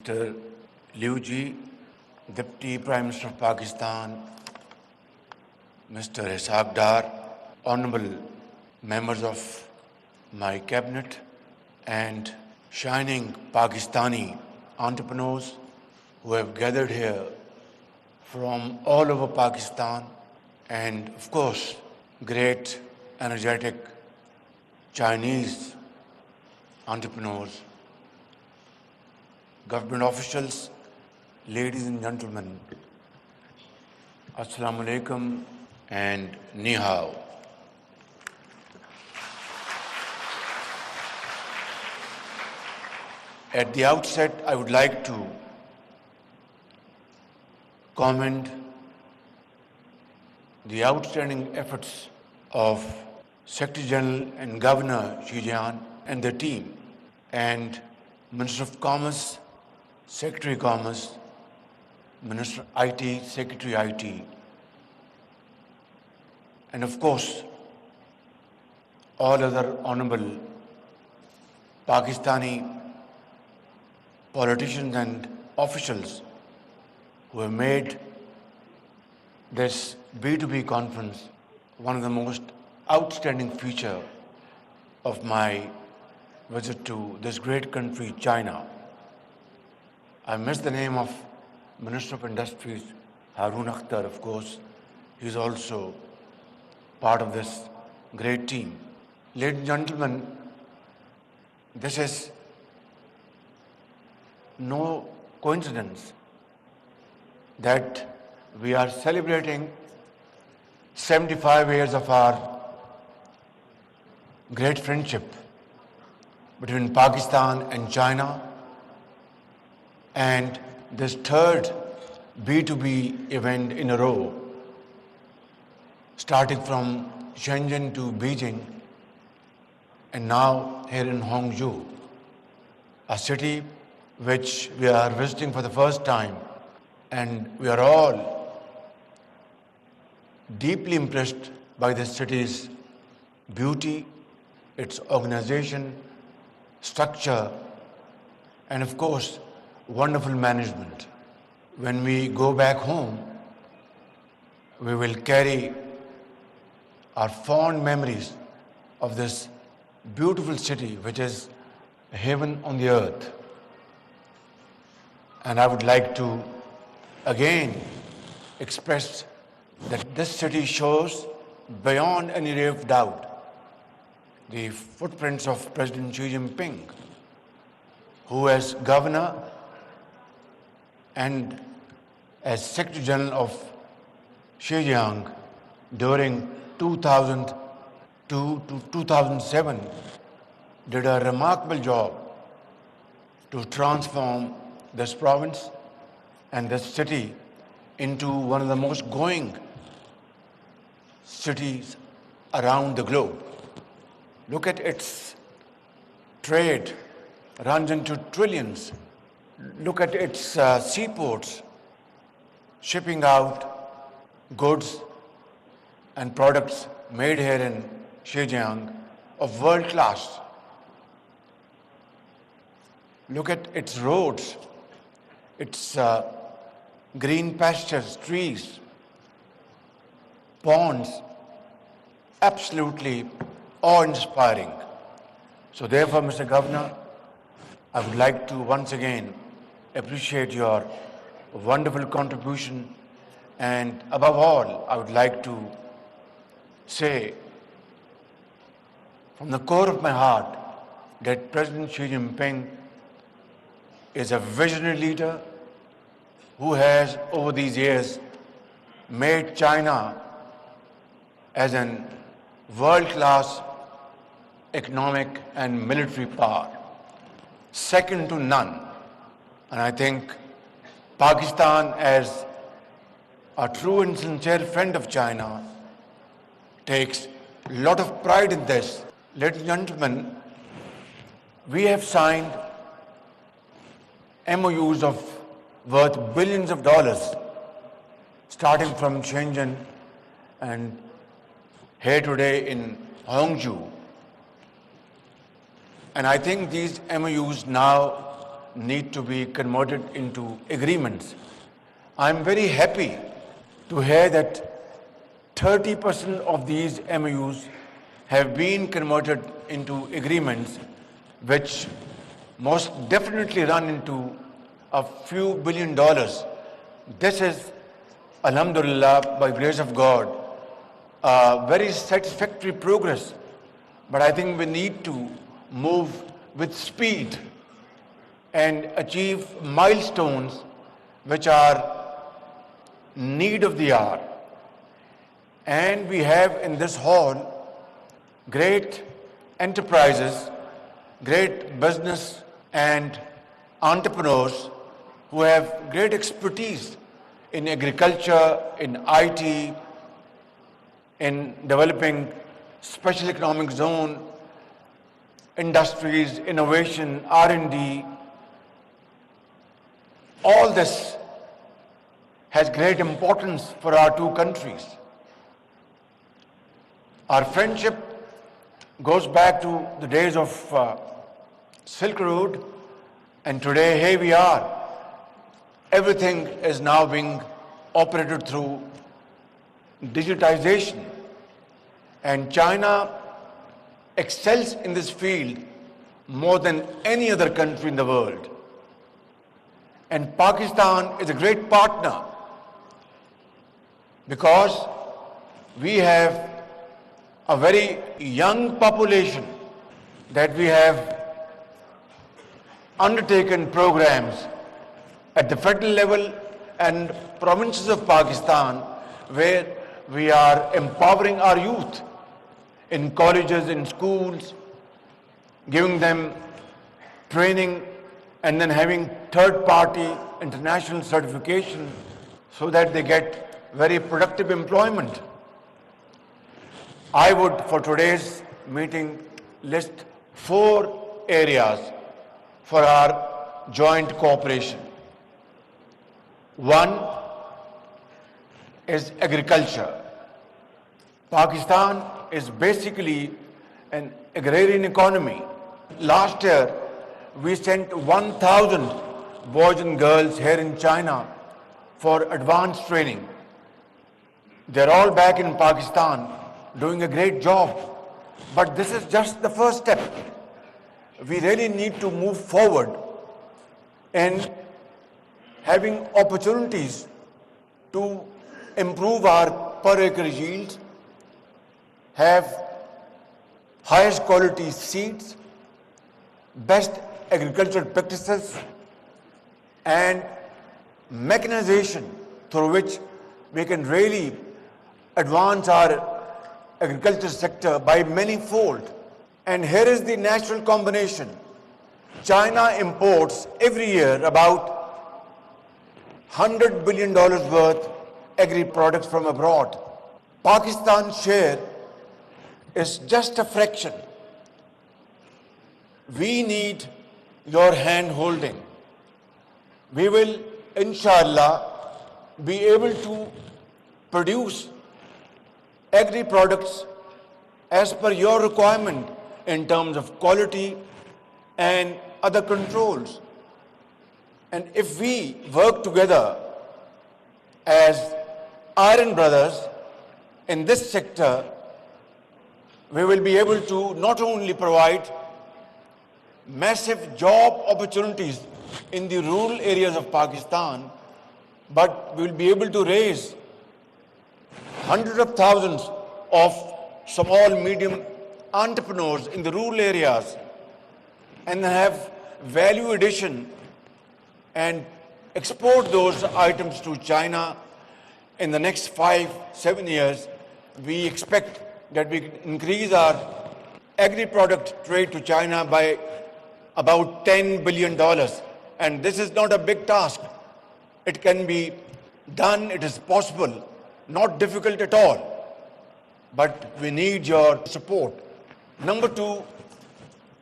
Mr. Liu Ji, Deputy Prime Minister of Pakistan, Mr. Ishaq Dar, honorable members of my cabinet, and shining Pakistani entrepreneurs who have gathered here from all over Pakistan, and of course, great, energetic Chinese entrepreneurs, government officials, ladies and gentlemen, Assalamu alaikum and ni hao. At the outset, I would like to commend the outstanding efforts of Secretary General and Governor Zhejiang and the team, and Minister of Commerce, Secretary Commerce, Minister IT, Secretary IT, and of course, all other honorable Pakistani politicians and officials who have made this B2B conference one of the most outstanding feature of my visit to this great country, China. I miss the name of Minister of Industries, Harun Akhtar, of course. He is also part of this great team. Ladies and gentlemen, this is no coincidence that we are celebrating 75 years of our great friendship between Pakistan and China, and this third B2B event in a row, starting from Shenzhen to Beijing, and now here in Hangzhou, a city which we are visiting for the first time, and we are all deeply impressed by this city's beauty, its organization, structure, and of course, wonderful management. When we go back home, we will carry our fond memories of this beautiful city, which is a heaven on the earth. And I would like to again express that this city shows beyond any ray of doubt the footprints of President Xi Jinping, who as governor and as Secretary General of Zhejiang during 2002 to 2007 did a remarkable job to transform this province and this city into one of the most growing cities around the globe. Look at its trade, runs into trillions. Look at its seaports, shipping out goods and products made here in Zhejiang of world class. Look at its roads, its green pastures, trees, ponds, absolutely awe-inspiring. So therefore, Mr. Governor, I would like to once again appreciate your wonderful contribution, and above all, I would like to say from the core of my heart that President Xi Jinping is a visionary leader who has, over these years, made China as a world-class economic and military power, second to none. And I think Pakistan, as a true and sincere friend of China, takes a lot of pride in this. Ladies and gentlemen, we have signed MoUs of worth billions of dollars, starting from Shenzhen and here today in Hangzhou. And I think these MoUs now need to be converted into agreements. I'm very happy to hear that 30% of these MoUs have been converted into agreements, which most definitely run into a few $billion. This is, alhamdulillah, by grace of God, very satisfactory progress. But I think we need to move with speed and achieve milestones which are need of the hour. And we have in this hall great enterprises, great business and entrepreneurs who have great expertise in agriculture, in IT, in developing special economic zone, industries, innovation, R&D. All this has great importance for our two countries. Our friendship goes back to the days of Silk Road, and today here we are. Everything is now being operated through digitization, and China excels in this field more than any other country in the world. And Pakistan is a great partner because we have a very young population, that we have undertaken programs at the federal level and provinces of Pakistan where we are empowering our youth in colleges, in schools, giving them training and then having third-party international certification so that they get very productive employment. I would, for today's meeting, list 4 areas for our joint cooperation. One is agriculture. Pakistan is basically an agrarian economy. Last year, we sent 1,000 boys and girls here in China for advanced training. They're all back in Pakistan doing a great job. But this is just the first step. We really need to move forward in having opportunities to improve our per acre yields, have highest quality seeds, best agricultural practices, and mechanization through which we can really advance our agriculture sector by many-fold. And here is the natural combination. China imports every year about $100 billion worth agri-products from abroad. Pakistan's share is just a fraction. We need your hand-holding. We will, inshallah, be able to produce agri-products as per your requirement in terms of quality and other controls. And if we work together as iron brothers in this sector, we will be able to not only provide massive job opportunities in the rural areas of Pakistan, but we will be able to raise hundreds of thousands of small, medium entrepreneurs in the rural areas and have value addition and export those items to China. In the next 5-7 years, we expect that we can increase our agri-product trade to China by about $10 billion. And this is not a big task. It can be done, it is possible, not difficult at all. But we need your support. Number 2,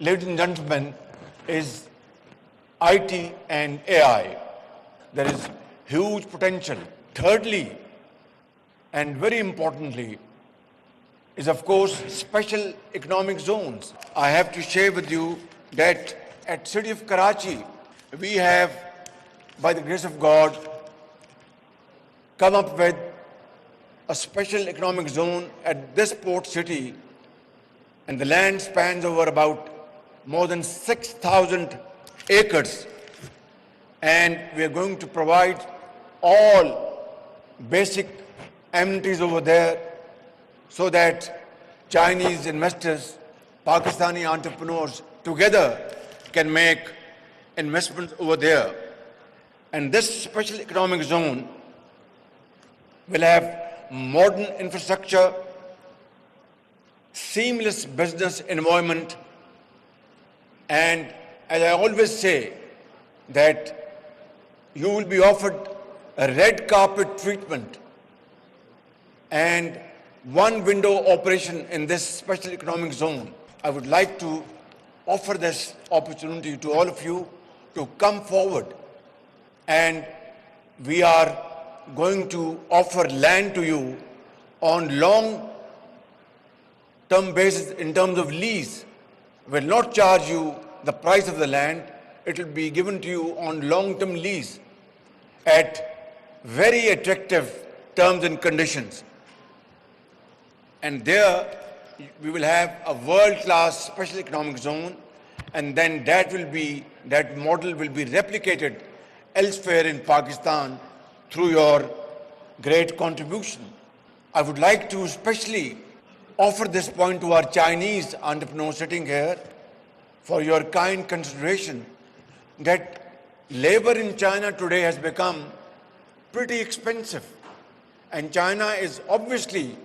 ladies and gentlemen, is IT and AI. There is huge potential. Thirdly, and very importantly, is of course special economic zones. I have to share with you that at city of Karachi, we have, by the grace of God, come up with a special economic zone at this port city, and the land spans over about more than 6,000 acres, and we are going to provide all basic amenities over there so that Chinese investors, Pakistani entrepreneurs together can make investments over there. And this special economic zone will have modern infrastructure, seamless business environment, and as I always say, that you will be offered a red carpet treatment and one window operation in this special economic zone. I would like to offer this opportunity to all of you to come forward, and we are going to offer land to you on long-term basis in terms of lease. We will not charge you the price of the land. It will be given to you on long-term lease at very attractive terms and conditions. And there we will have a world-class special economic zone, and then that model will be replicated elsewhere in Pakistan through your great contribution. I would like to especially offer this point to our Chinese entrepreneurs sitting here for your kind consideration, that labor in China today has become pretty expensive, and China is obviously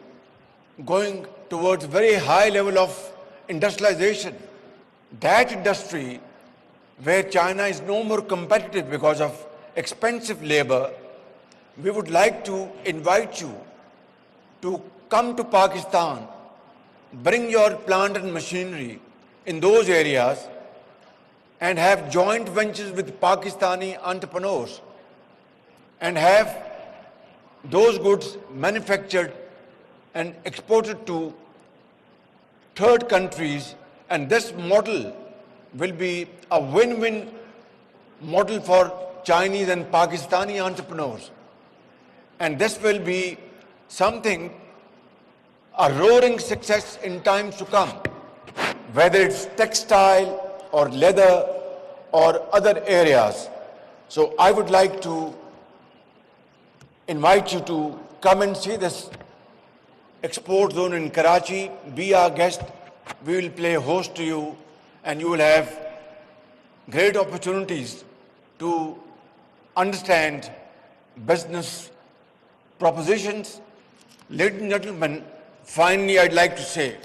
going towards very high level of industrialization. That industry where China is no more competitive because of expensive labor, we would like to invite you to come to Pakistan, bring your plant and machinery in those areas, and have joint ventures with Pakistani entrepreneurs and have those goods manufactured and exported to third countries. And this model will be a win-win model for Chinese and Pakistani entrepreneurs. And this will be something, a roaring success in times to come, whether it's textile or leather or other areas. So I would like to invite you to come and see this export zone in Karachi. Be our guest. We will play host to you, and you will have great opportunities to understand business propositions. Ladies and gentlemen, finally I'd like to say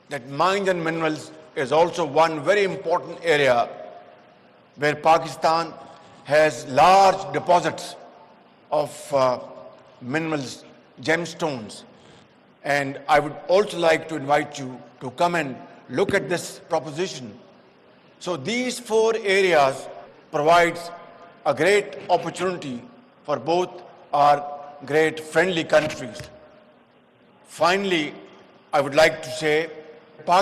that mines and minerals is also one very important area where Pakistan has large deposits of minerals, gemstones. And I would also like to invite you to come and look at this proposition. So these four areas provides a great opportunity for both our great friendly countries. Finally, I would like to say